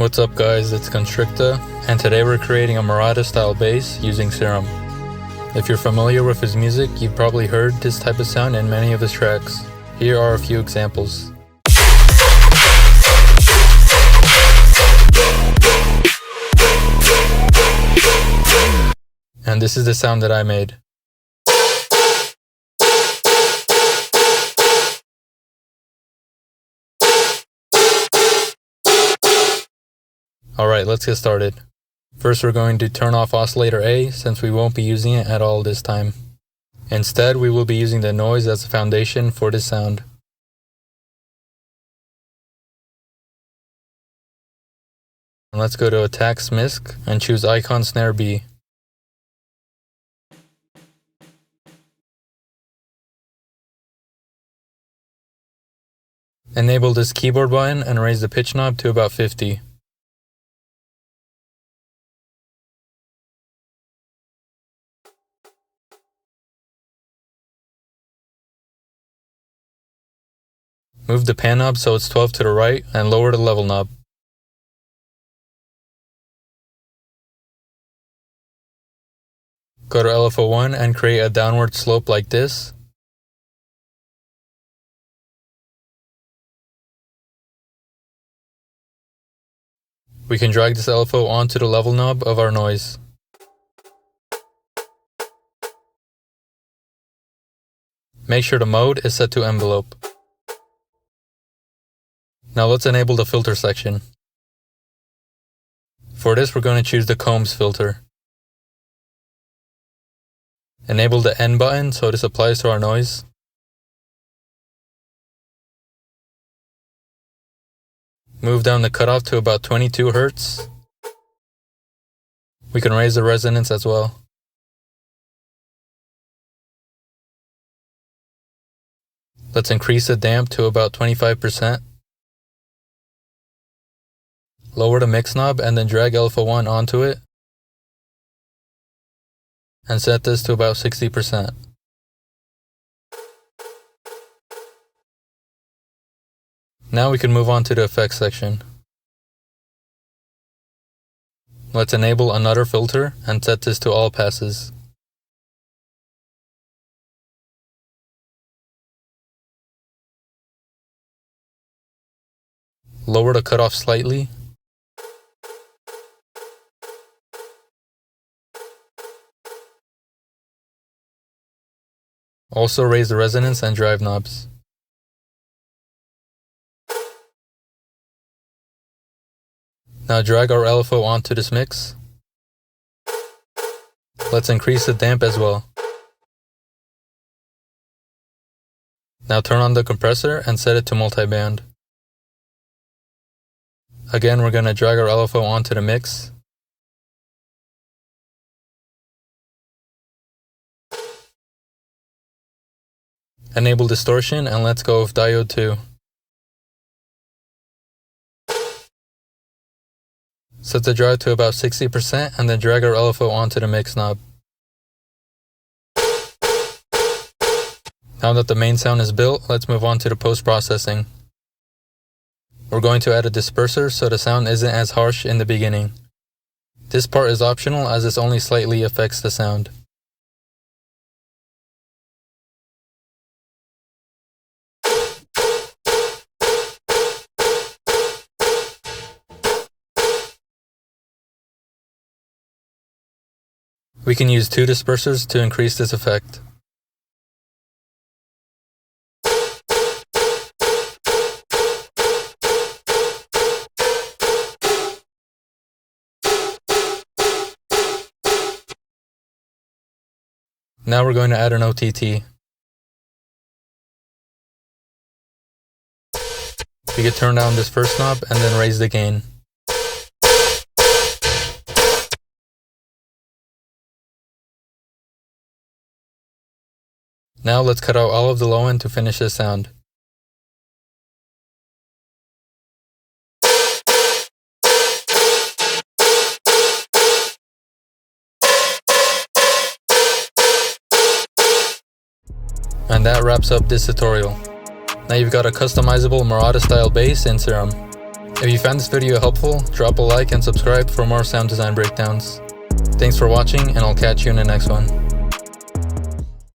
What's up guys, it's Constricta, and today we're creating a MARAUDA style bass using Serum. If you're familiar with his music, you've probably heard this type of sound in many of his tracks. Here are a few examples. And this is the sound that I made. Alright, let's get started. First we're going to turn off oscillator A since we won't be using it at all this time. Instead, we will be using the noise as a foundation for this sound. And let's go to Attack SMISC and choose Icon Snare B. Enable this keyboard button and raise the pitch knob to about 50. Move the pan knob so it's 12 to the right and lower the level knob. Go to LFO1 and create a downward slope like this. We can drag this LFO onto the level knob of our noise. Make sure the mode is set to envelope. Now let's enable the filter section. For this we're going to choose the combs filter. Enable the N button so this applies to our noise. Move down the cutoff to about 22 Hz. We can raise the resonance as well. Let's increase the damp to about 25%. Lower the mix knob and then drag LFO1 onto it. And set this to about 60%. Now we can move on to the effects section. Let's enable another filter and set this to all passes. Lower the cutoff slightly. Also raise the resonance and drive knobs. Now drag our LFO onto this mix. Let's increase the damp as well. Now turn on the compressor and set it to multiband. Again, we're going to drag our LFO onto the mix. Enable distortion and let's go with diode 2. Set the drive to about 60% and then drag our LFO onto the mix knob. Now that the main sound is built, let's move on to the post-processing. We're going to add a disperser so the sound isn't as harsh in the beginning. This part is optional as this only slightly affects the sound. We can use 2 dispersers to increase this effect. Now we're going to add an OTT. We can turn down this first knob and then raise the gain. Now let's cut out all of the low end to finish this sound. And that wraps up this tutorial. Now you've got a customizable MARAUDA style bass in Serum. If you found this video helpful, drop a like and subscribe for more sound design breakdowns. Thanks for watching, and I'll catch you in the next one.